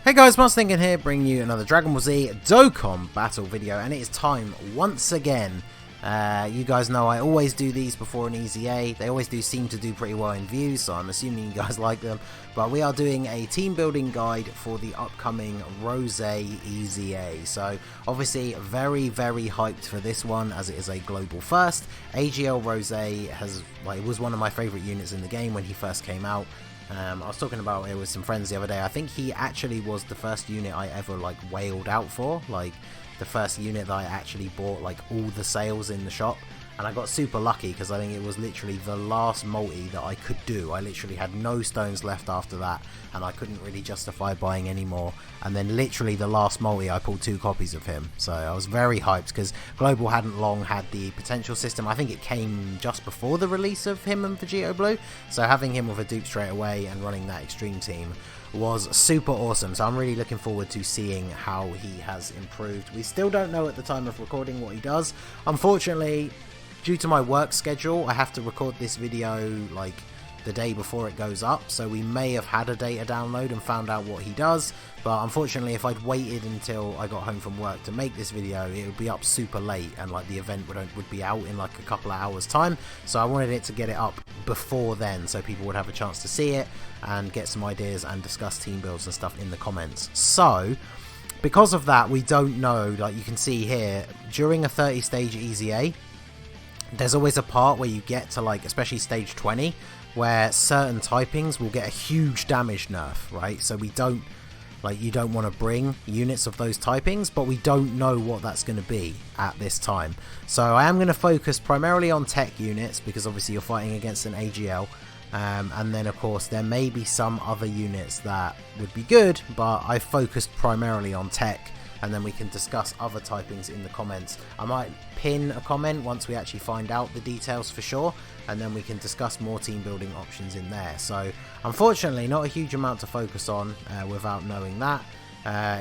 Hey guys, Ningen here, bringing you another Dragon Ball Z Dokkan battle video, and it is time once again. You guys know I always do these before an EZA. They always do seem to do pretty well in views, so I'm assuming you guys like them. But we are doing a team building guide for the upcoming Rose EZA. So obviously very hyped for this one, as it is a global first. AGL Rose was one of my favourite units in the game when he first came out. I was talking about it with some friends the other day. I think he actually was the first unit I ever wailed out for, the first unit that I actually bought all the sales in the shop, and I got super lucky because I think it was literally the last multi that I could do. I literally had no stones left after that, and I couldn't really justify buying any more, and then literally the last multi I pulled 2 copies of him. So I was very hyped because Global hadn't long had the potential system. I think it came just before the release of him and Vegito Blue, so having him with a dupe straight away and running that extreme team was super awesome. So I'm really looking forward to seeing how he has improved. We still don't know at the time of recording what he does. Unfortunately, due to my work schedule, I have to record this video the day before it goes up, so we may have had a data download and found out what he does, but unfortunately if I'd waited until I got home from work to make this video, it would be up super late, and the event would be out in a couple of hours time. So I wanted it to get it up before then, so people would have a chance to see it and get some ideas and discuss team builds and stuff in the comments. So because of that, we don't know, you can see here, during a 30 stage EZA, there's always a part where you get to especially stage 20, where certain typings will get a huge damage nerf, right? So we don't, you don't want to bring units of those typings, but we don't know what that's going to be at this time. So I am going to focus primarily on tech units, because obviously you're fighting against an AGL, and then of course there may be some other units that would be good, but I focused primarily on tech, and then we can discuss other typings in the comments. I might pin a comment once we actually find out the details for sure, and then we can discuss more team building options in there. So unfortunately not a huge amount to focus on without knowing that.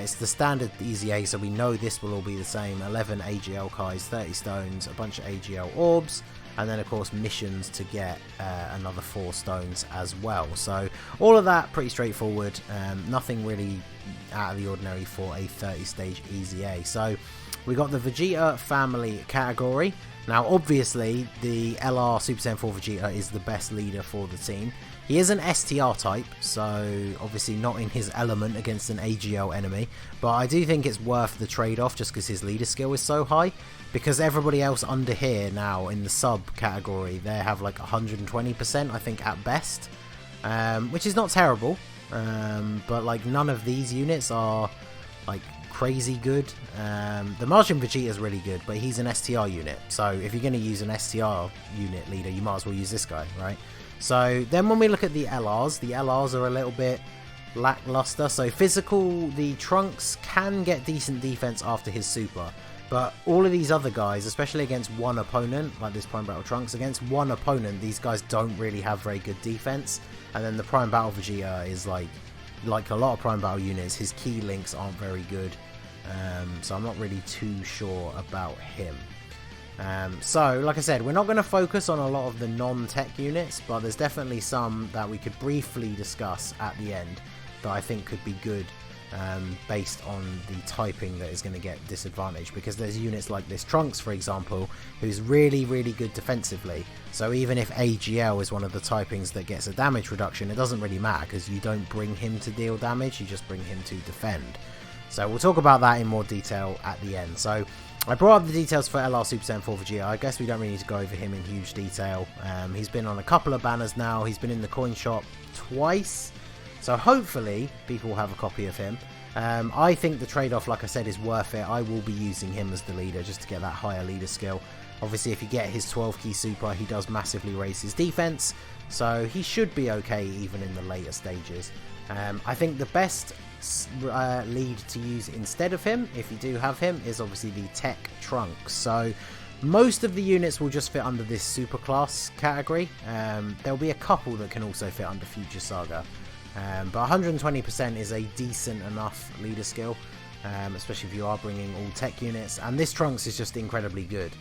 It's the standard EZA, so we know this will all be the same. 11 AGL Kais, 30 stones, a bunch of AGL orbs, and then of course missions to get another 4 stones as well. So all of that pretty straightforward, nothing really out of the ordinary for a 30 stage EZA. So we got the Vegeta family category. Now obviously the LR Super Saiyan 4 Vegeta is the best leader for the team. He is an STR type, so obviously not in his element against an AGL enemy, but I do think it's worth the trade-off just because his leader skill is so high, because everybody else under here now in the sub category, they have 120% I think at best, which is not terrible, but none of these units are crazy good. The Martian Vegeta is really good, but he's an STR unit, so if you're going to use an STR unit leader, you might as well use this guy, right? So then when we look at the LRs are a little bit lackluster. So physical, the Trunks can get decent defense after his super, but all of these other guys, especially against one opponent, like this Prime Battle Trunks, against one opponent, these guys don't really have very good defense. And then the Prime Battle Vegeta is like a lot of Prime Battle units, his key links aren't very good, so I'm not really too sure about him. So like I said, we're not going to focus on a lot of the non-tech units, but there's definitely some that we could briefly discuss at the end that I think could be good, based on the typing that is going to get disadvantaged, because there's units like this Trunks, for example, who's really good defensively. So even if AGL is one of the typings that gets a damage reduction, it doesn't really matter, because you don't bring him to deal damage, you just bring him to defend. So we'll talk about that in more detail at the end. So I brought up the details for LR Super Saiyan 4 Vegeta. I guess we don't really need to go over him in huge detail. He's been on a couple of banners now. He's been in the coin shop twice. So hopefully people will have a copy of him. I think the trade-off, like I said, is worth it. I will be using him as the leader just to get that higher leader skill. Obviously, if you get his 12 key super, he does massively raise his defense. So he should be okay even in the later stages. I think the best lead to use instead of him, if you do have him, is obviously the Tech Trunks. So most of the units will just fit under this super class category. There'll be a couple that can also fit under Future Saga, but 120% is a decent enough leader skill, especially if you are bringing all tech units, and this Trunks is just incredibly good.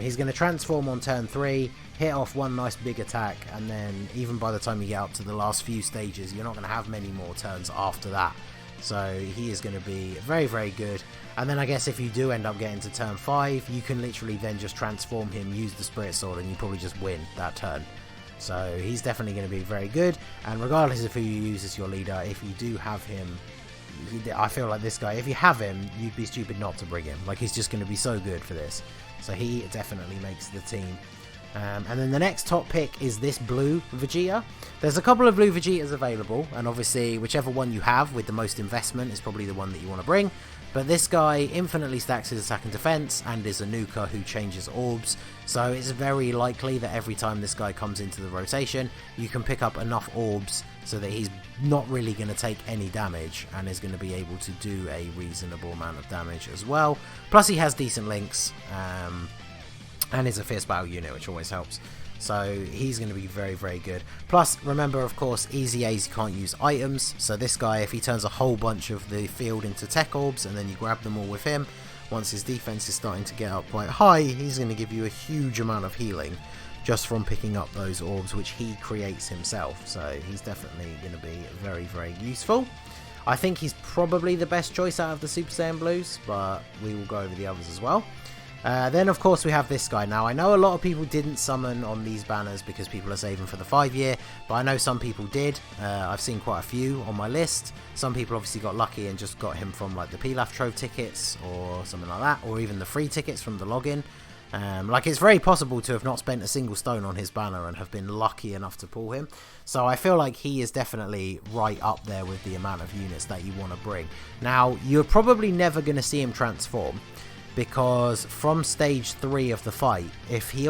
He's going to transform on turn 3, hit off one nice big attack, and then even by the time you get up to the last few stages, you're not going to have many more turns after that. So he is going to be very, very good. And then I guess if you do end up getting to turn 5, you can literally then just transform him, use the Spirit Sword, and you probably just win that turn. So he's definitely going to be very good. And regardless of who you use as your leader, if you do have him, I feel like this guy, if you have him, you'd be stupid not to bring him. Like, he's just going to be so good for this. So he definitely makes the team. And then the next top pick is this blue Vegeta. There's a couple of blue Vegetas available, and obviously whichever one you have with the most investment is probably the one that you want to bring. But this guy infinitely stacks his attack and defense and is a nuker who changes orbs, so it's very likely that every time this guy comes into the rotation, you can pick up enough orbs so that he's not really going to take any damage and is going to be able to do a reasonable amount of damage as well. Plus he has decent links, and is a fierce battle unit, which always helps. So he's going to be very, very good. Plus, remember, of course, EZAs you can't use items. So this guy, if he turns a whole bunch of the field into tech orbs and then you grab them all with him, once his defense is starting to get up quite high, he's going to give you a huge amount of healing just from picking up those orbs, which he creates himself. So he's definitely going to be very, very useful. I think he's probably the best choice out of the Super Saiyan Blues, but we will go over the others as well. Then of course we have this guy. Now I know a lot of people didn't summon on these banners because people are saving for the 5-year, but I know some people did. I've seen quite a few on my list. Some people obviously got lucky and just got him from like the Pilaf Trove tickets or something like that, or even the free tickets from the login. Like, it's very possible to have not spent a single stone on his banner and have been lucky enough to pull him. So I feel like he is definitely right up there with the amount of units that you want to bring. Now you're probably never going to see him transform, because from stage 3 of the fight, if he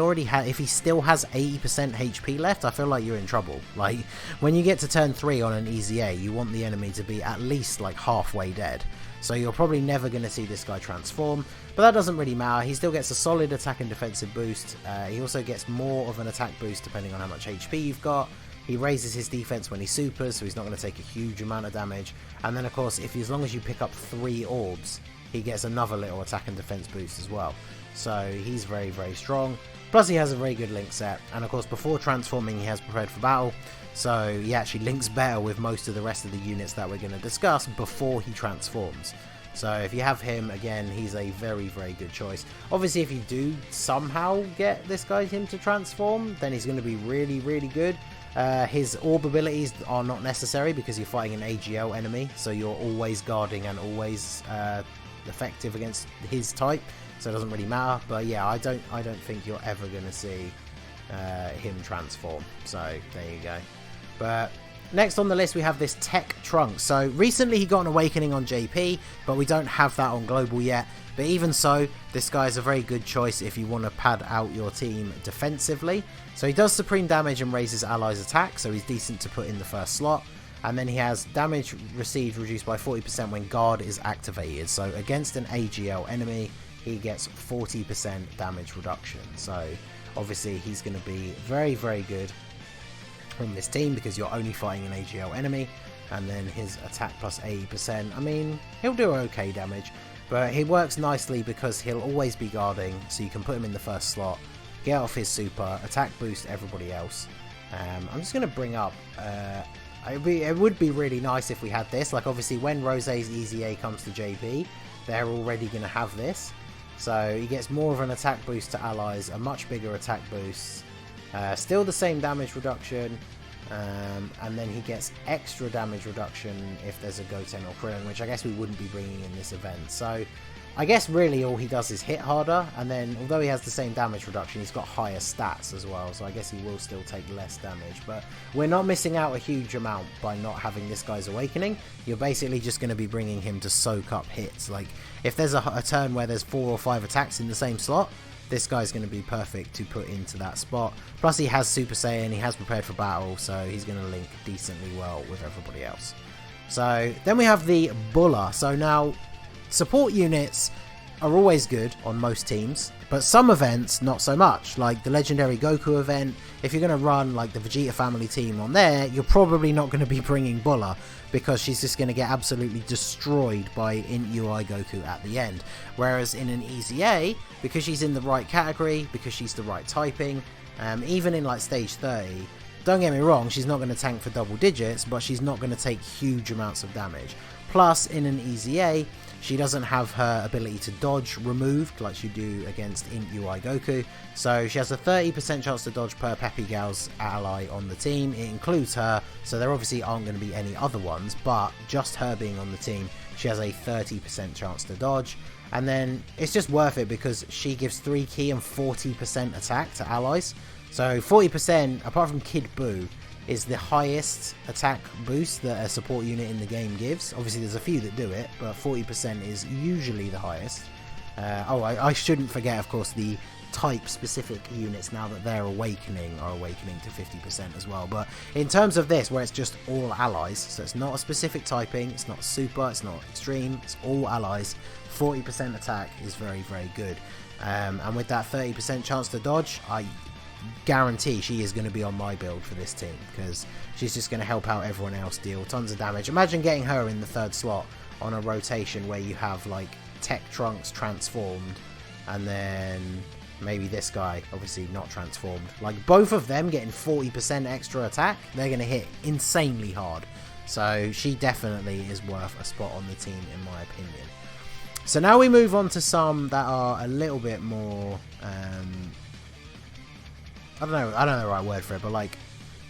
still has 80% HP left, I feel like you're in trouble. Like, when you get to turn 3 on an EZA, you want the enemy to be at least like halfway dead. So you're probably never going to see this guy transform, but that doesn't really matter. He still gets a solid attack and defensive boost. He also gets more of an attack boost depending on how much HP you've got. He raises his defense when he supers, so he's not going to take a huge amount of damage. And then of course, as long as you pick up 3 orbs, he gets another little attack and defense boost as well. So he's very, very strong. Plus he has a very good link set. And of course, before transforming, he has prepared for battle. So he actually links better with most of the rest of the units that we're going to discuss before he transforms. So if you have him, again, he's a very, very good choice. Obviously, if you do somehow get this guy to transform, then he's going to be really, really good. His orb abilities are not necessary because you're fighting an AGL enemy. So you're always guarding and always effective against his type, so it doesn't really matter. But yeah, I don't think you're ever going to see him transform. So there you go. But next on the list we have this Tech Trunks. So recently he got an awakening on JP, but we don't have that on global yet. But even so, this guy is a very good choice if you want to pad out your team defensively. So he does supreme damage and raises allies attack, so he's decent to put in the first slot. And then he has damage received reduced by 40% when guard is activated. So against an AGL enemy, he gets 40% damage reduction. So obviously he's going to be very, very good from this team because you're only fighting an AGL enemy. And then his attack plus 80%. I mean, he'll do okay damage, but he works nicely because he'll always be guarding. So you can put him in the first slot, get off his super, attack boost everybody else. I'm just going to bring up... it would be really nice if we had this. Like, obviously when Rose EZA comes to JP, they're already going to have this. So he gets more of an attack boost to allies, a much bigger attack boost, still the same damage reduction, and then he gets extra damage reduction if there's a Goten or Krillin, which I guess we wouldn't be bringing in this event. So I guess really all he does is hit harder, and then although he has the same damage reduction, he's got higher stats as well, so I guess he will still take less damage. But we're not missing out a huge amount by not having this guy's awakening. You're basically just going to be bringing him to soak up hits. Like, if there's a turn where there's 4 or 5 attacks in the same slot, this guy's going to be perfect to put into that spot. Plus he has Super Saiyan, he has prepared for battle, so he's going to link decently well with everybody else. So then we have the Bulla. So now, support units are always good on most teams, but some events not so much. Like the legendary Goku event, if you're going to run like the Vegeta family team on there, you're probably not going to be bringing Bulla because she's just going to get absolutely destroyed by Int UI Goku at the end. Whereas in an EZA, because she's in the right category, because she's the right typing, even in like stage 30, don't get me wrong, she's not going to tank for double digits, but she's not going to take huge amounts of damage. Plus, in an EZA, she doesn't have her ability to dodge removed like you do against Int UI Goku, so she has a 30% chance to dodge per Peppy Gal's ally on the team. It includes her, so there obviously aren't going to be any other ones, but just her being on the team, she has a 30% chance to dodge. And then it's just worth it because she gives 3 ki and 40% attack to allies. So 40%, apart from Kid Buu, is the highest attack boost that a support unit in the game gives. Obviously there's a few that do it, but 40% is usually the highest. I shouldn't forget, of course, the type specific units, now that they're awakening, are awakening to 50% as well. But in terms of this, where it's just all allies, so it's not a specific typing, it's not super, it's not extreme, it's all allies, 40% attack is very, very good. And with that 30% chance to dodge, I guarantee she is going to be on my build for this team, because she's just going to help out everyone else deal tons of damage. Imagine getting her in the 3rd slot on a rotation where you have like Tech Trunks transformed, and then maybe this guy obviously not transformed. Like both of them getting 40% extra attack, they're going to hit insanely hard. So she definitely is worth a spot on the team in my opinion. So now we move on to some that are a little bit more I don't know the right word for it, but like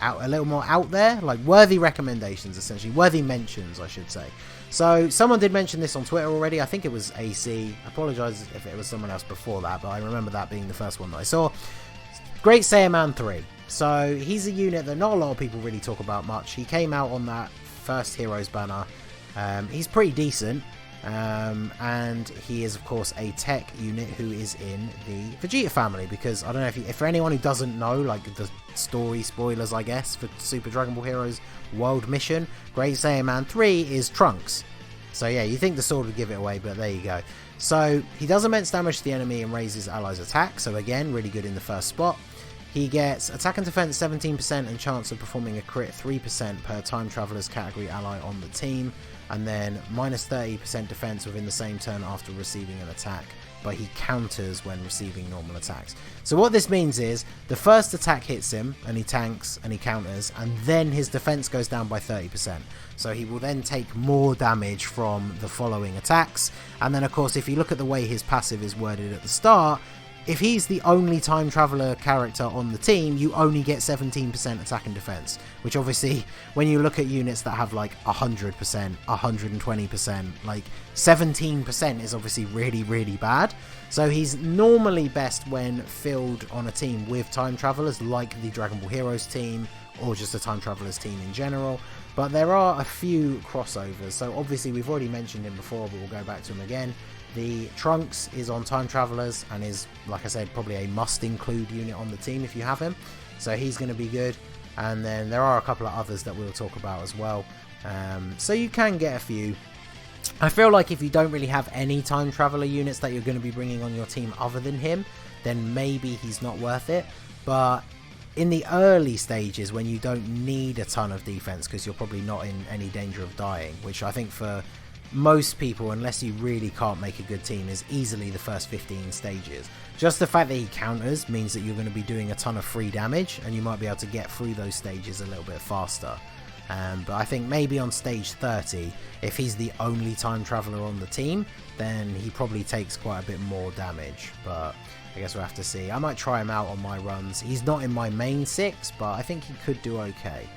a little more out there, like worthy recommendations, essentially worthy mentions, I should say. So someone did mention this on Twitter already. I think it was AC. I apologise if it was someone else before that, but I remember that being the first one that I saw. Great Saiyaman 3. So he's a unit that not a lot of people really talk about much. He came out on that first Heroes banner. He's pretty decent. And he is of course a tech unit who is in the Vegeta family, because I don't know if for anyone who doesn't know, like the story spoilers I guess for Super Dragon Ball Heroes World Mission, Great Saiyaman 3 is Trunks. So yeah, you think the sword would give it away, but there you go. So he does immense damage to the enemy and raises allies attack, so again really good in the first spot. He gets attack and defense 17% and chance of performing a crit 3% per Time Traveler's category ally on the team, and then minus 30% defense within the same turn after receiving an attack, but he counters when receiving normal attacks. So what this means is the first attack hits him and he tanks and he counters, and then his defense goes down by 30%. So he will then take more damage from the following attacks. And then of course if you look at the way his passive is worded at the start, if he's the only Time Traveler character on the team, you only get 17% attack and defense, which obviously, when you look at units that have like 100%, 120%, like 17% is obviously really, really bad. So he's normally best when filled on a team with Time Travelers, like the Dragon Ball Heroes team, or just a Time Travelers team in general. But there are a few crossovers, so obviously we've already mentioned him before, but we'll go back to him again. The Trunks is on Time Travelers and is, like I said, probably a must-include unit on the team if you have him. So he's going to be good. And then there are a couple of others that we'll talk about as well. So you can get a few. I feel like if you don't really have any Time Traveler units that you're going to be bringing on your team other than him, then maybe he's not worth it. But in the early stages, when you don't need a ton of defense because you're probably not in any danger of dying, which I think for most people, unless you really can't make a good team, is easily the first 15 stages. Just the fact that he counters means that you're going to be doing a ton of free damage and you might be able to get through those stages a little bit faster. But I think maybe on stage 30, if he's the only Time Traveler on the team, then he probably takes quite a bit more damage, but I guess we'll have to see. I might try him out on my runs. He's not in my main 6, but I think he could do okay.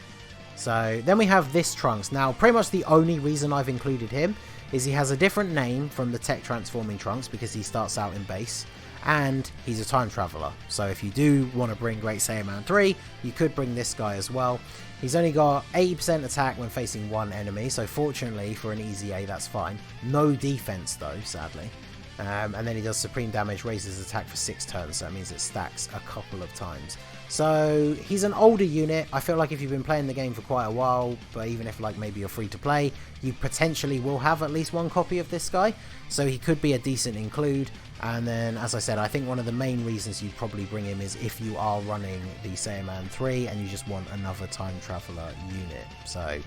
So then we have this Trunks. Now pretty much the only reason I've included him is he has a different name from the Tech Transforming Trunks because he starts out in base, and he's a Time Traveler. So if you do want to bring Great Saiyaman 3, you could bring this guy as well. He's only got 80% attack when facing one enemy, so fortunately for an EZA that's fine. No defense though, sadly. And then he does supreme damage, raises attack for 6 turns, so that means it stacks a couple of times. So he's an older unit. I feel like if you've been playing the game for quite a while, but even if like maybe you're free to play, you potentially will have at least one copy of this guy. So he could be a decent include. And then, as I said, I think one of the main reasons you'd probably bring him is if you are running the Saiyaman 3 and you just want another Time Traveler unit. So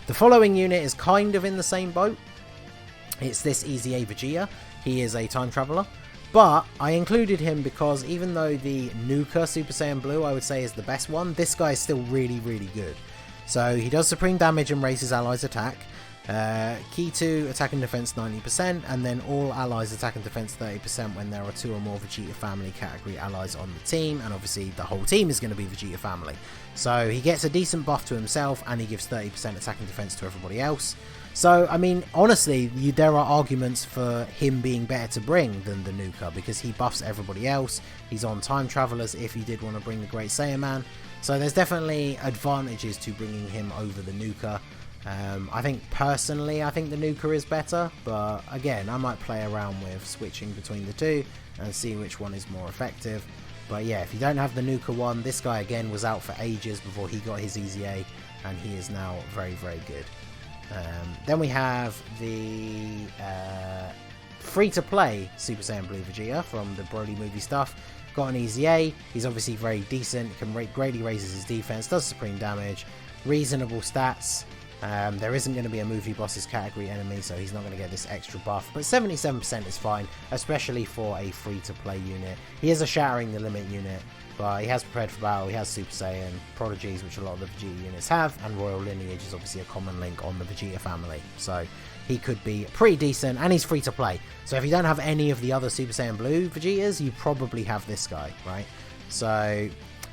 the following unit is kind of in the same boat. It's this EZA Vegeta. He is a Time Traveler. But I included him because even though the Nuka Super Saiyan Blue I would say is the best one, this guy is still really, really good. So he does supreme damage and raises allies attack. Key 2, attack and defense 90%, and then all allies attack and defense 30% when there are 2 or more Vegeta family category allies on the team, and obviously the whole team is going to be Vegeta family. So he gets a decent buff to himself, and he gives 30% attack and defense to everybody else. So, I mean, honestly, there are arguments for him being better to bring than the Nuka, because he buffs everybody else. He's on Time Travelers if you did want to bring the Great Saiyaman. So there's definitely advantages to bringing him over the Nuka. I think personally, I think the Nuka is better, but again, I might play around with switching between the two and see which one is more effective. But yeah, if you don't have the Nuka one, this guy again was out for ages before he got his EZA, and he is now very, very good. Then we have the free-to-play Super Saiyan Blue Vegeta from the Broly movie stuff. Got an EZA, he's obviously very decent, can greatly raises his defense, does supreme damage, reasonable stats. There isn't going to be a movie bosses category enemy, so he's not going to get this extra buff, but 77% is fine, especially for a free-to-play unit. He is a Shattering the Limit unit, but he has Prepared for Battle, he has Super Saiyan, Prodigies, which a lot of the Vegeta units have, and Royal Lineage is obviously a common link on the Vegeta family, so he could be pretty decent, and he's free-to-play. So if you don't have any of the other Super Saiyan Blue Vegetas, you probably have this guy, right? So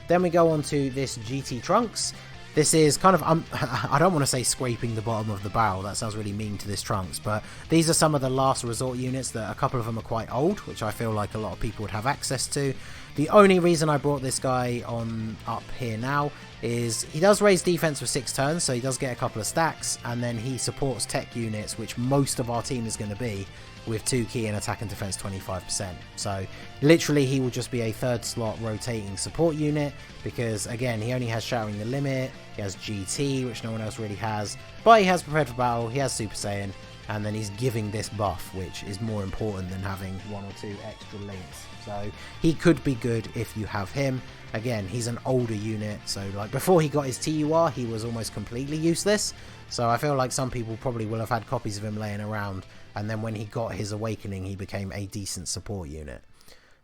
then we go on to this GT Trunks. This is kind of, I don't want to say scraping the bottom of the barrel, that sounds really mean to this Trunks, but these are some of the last resort units that a couple of them are quite old, which I feel like a lot of people would have access to. The only reason I brought this guy on up here now is he does raise defense for 6 turns, so he does get a couple of stacks, and then he supports tech units, which most of our team is going to be, with 2 key and attack and defense 25%. So literally he will just be a 3rd slot rotating support unit, because again, he only has Shattering the Limit, he has GT, which no one else really has, but he has Prepared for Battle, he has Super Saiyan, and then he's giving this buff, which is more important than having 1 or 2 extra links. So he could be good if you have him. Again, he's an older unit, so like before he got his TUR, he was almost completely useless. So I feel like some people probably will have had copies of him laying around, and then when he got his awakening, he became a decent support unit.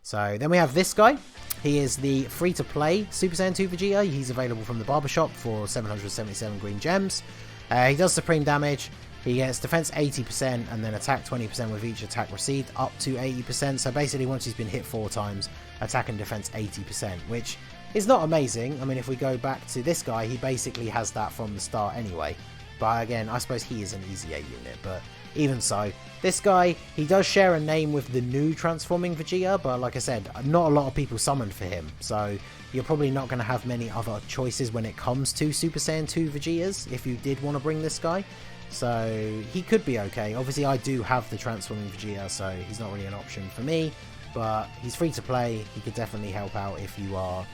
So then we have this guy. He is the free-to-play Super Saiyan 2 Vegeta. He's available from the barbershop for 777 green gems. He does supreme damage. He gets defense 80% and then attack 20% with each attack received up to 80%. So basically once he's been hit 4 times, attack and defense 80%, which is not amazing. I mean, if we go back to this guy, he basically has that from the start anyway. But again, I suppose he is an EZA unit, but even so, this guy, he does share a name with the new transforming Vegeta, but like I said, not a lot of people summoned for him, so you're probably not going to have many other choices when it comes to Super Saiyan 2 Vegetas if you did want to bring this guy. So he could be okay. Obviously I do have the transforming Vegeta, so he's not really an option for me, but he's free to play. He could definitely help out if you are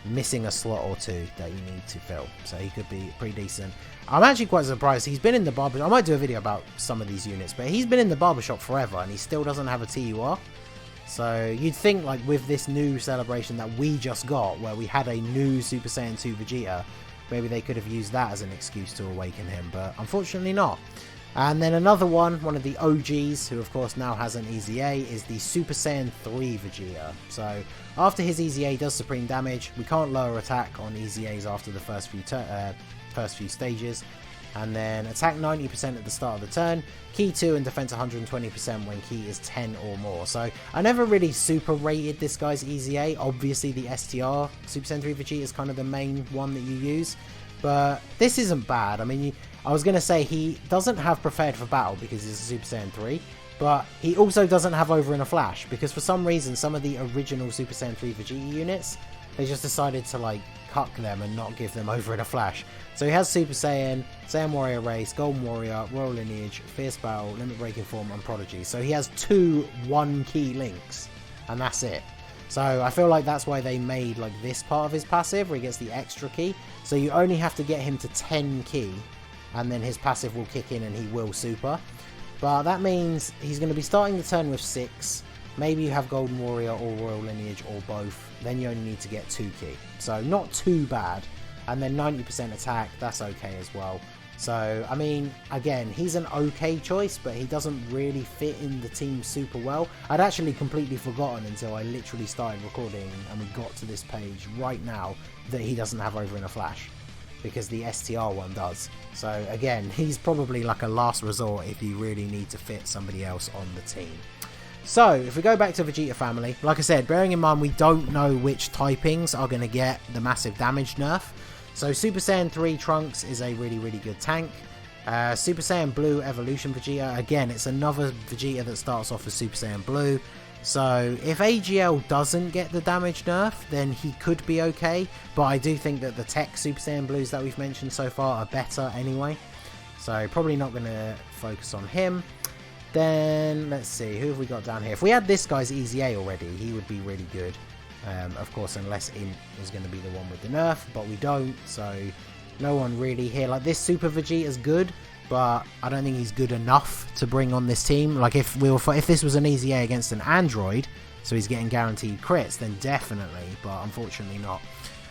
missing a slot or 2 that you need to fill, so he could be pretty decent. I'm actually quite surprised. He's been in the barbershop. I might do a video about some of these units, but he's been in the barbershop forever and he still doesn't have a TUR. So you'd think like with this new celebration that we just got, where we had a new Super Saiyan 2 Vegeta, maybe they could have used that as an excuse to awaken him, but unfortunately not. And then another one of the OGs, who of course now has an EZA, is the Super Saiyan 3 Vegeta. So after his EZA does supreme damage, we can't lower attack on EZAs after the first few stages, and then attack 90% at the start of the turn, key 2 and defense 120% when key is 10 or more. So I never really super rated this guy's EZA. Obviously the STR Super Saiyan 3 Vegeta is kind of the main one that you use, but this isn't bad. I mean, I was going to say he doesn't have Prepared for Battle because he's a Super Saiyan 3, but he also doesn't have Over in a Flash, because for some reason some of the original Super Saiyan 3 Vegeta units, they just decided to like cuck them and not give them Over in a Flash. So he has Super Saiyan, Saiyan Warrior Race, Golden Warrior, Royal Lineage, Fierce Battle, Limit Breaking Form and Prodigy. So he has 2 1-key links, and that's it. So I feel like that's why they made like this part of his passive where he gets the extra key. So you only have to get him to 10 key and then his passive will kick in and he will super. But that means he's going to be starting the turn with 6. Maybe you have Golden Warrior or Royal Lineage or both. Then you only need to get 2 key. So not too bad. And then 90% attack, that's okay as well. So, I mean, again, he's an okay choice, but he doesn't really fit in the team super well. I'd actually completely forgotten until I literally started recording and we got to this page right now that he doesn't have Over in a Flash. because the STR one does. So again, he's probably like a last resort if you really need to fit somebody else on the team. So if we go back to Vegeta family, like I said, bearing in mind we don't know which typings are going to get the massive damage nerf. So Super Saiyan 3 Trunks is a really good tank. Super Saiyan Blue Evolution Vegeta, again, it's another Vegeta that starts off as Super Saiyan Blue. So if AGL doesn't get the damage nerf, then he could be okay. But I do think that the tech Super Saiyan Blues that we've mentioned so far are better anyway. So probably not going to focus on him. Then, let's see, who have we got down here? If we had this guy's EZA already, he would be really good. Of course, unless Int was going to be the one with the nerf, but we don't, so no one really here. Like, this Super Vegeta is good, but I don't think he's good enough to bring on this team. Like, if this was an EZA against an Android, so he's getting guaranteed crits, then definitely, but unfortunately not.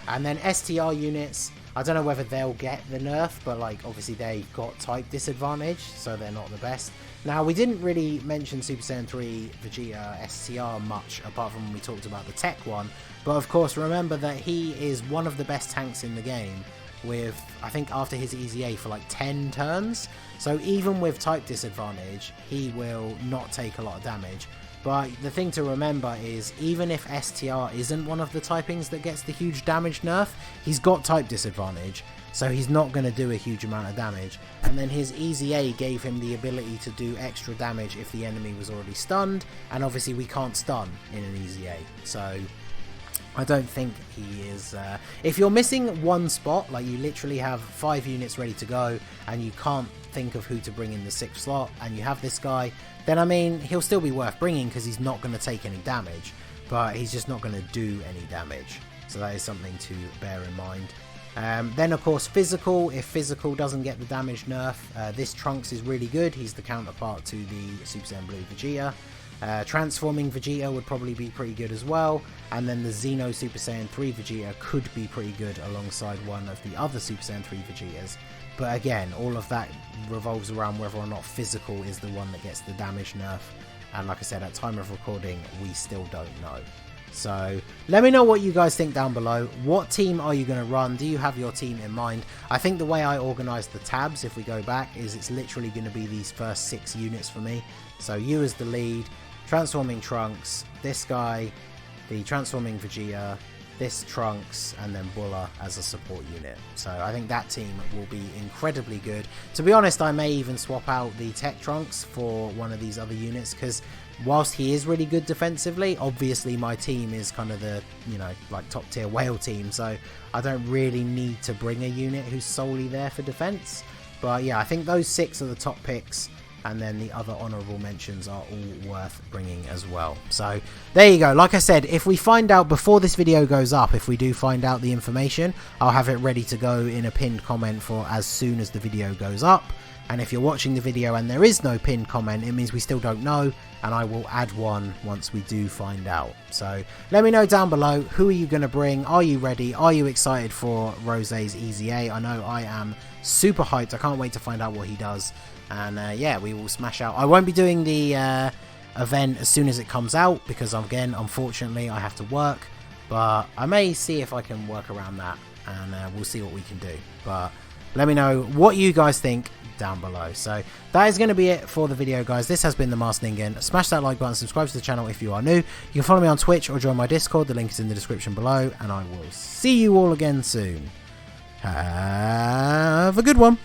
And then STR units, I don't know whether they'll get the nerf, but like obviously they've got type disadvantage, so they're not the best. Now, we didn't really mention Super Saiyan 3 Vegeta STR much, apart from when we talked about the tech one, but of course remember that he is one of the best tanks in the game, with, I think after his EZA for like 10 turns, so even with type disadvantage, he will not take a lot of damage. But the thing to remember is, even if STR isn't one of the typings that gets the huge damage nerf, he's got type disadvantage, so he's not going to do a huge amount of damage. And then his EZA gave him the ability to do extra damage if the enemy was already stunned, and obviously we can't stun in an EZA, so I don't think he is... if you're missing one spot, like you literally have 5 units ready to go, and you can't think of who to bring in the 6th slot, and you have this guy, then I mean, he'll still be worth bringing because he's not going to take any damage, but he's just not going to do any damage. So that is something to bear in mind. Then of course physical, if physical doesn't get the damage nerf, this Trunks is really good. He's the counterpart to the Super Saiyan Blue Vegeta. Transforming Vegeta would probably be pretty good as well, and then the Xeno Super Saiyan 3 Vegeta could be pretty good alongside one of the other Super Saiyan 3 Vegetas. But again, all of that revolves around whether or not physical is the one that gets the damage nerf, and like I said, at time of recording we still don't know. So let me know what you guys think down below. What team are you going to run? Do you have your team in mind? I think the way I organised the tabs, if we go back, is it's literally going to be these first 6 units for me. So you as the lead, transforming Trunks, this guy, the transforming Vegeta, this Trunks, and then Bulla as a support unit. So I think that team will be incredibly good. To be honest, I may even swap out the Tech Trunks for one of these other units, because whilst he is really good defensively, obviously my team is kind of the, you know, like top tier whale team, so I don't really need to bring a unit who's solely there for defense. But yeah, I think those 6 are the top picks, and then the other honourable mentions are all worth bringing as well. So there you go. Like I said, if we find out before this video goes up, if we do find out the information, I'll have it ready to go in a pinned comment for as soon as the video goes up. And if you're watching the video and there is no pinned comment, it means we still don't know, and I will add one once we do find out. So let me know down below, who are you going to bring? Are you ready? Are you excited for Rose EZA? I know I am super hyped. I can't wait to find out what he does. And yeah, we will smash out. I won't be doing the event as soon as it comes out, because again, unfortunately, I have to work. But I may see if I can work around that, and we'll see what we can do. But let me know what you guys think down below. So that is going to be it for the video, guys. This has been the Masked Ningen. Smash that like button, subscribe to the channel if you are new. You can follow me on Twitch or join my Discord. The link is in the description below, and I will see you all again soon. Have a good one.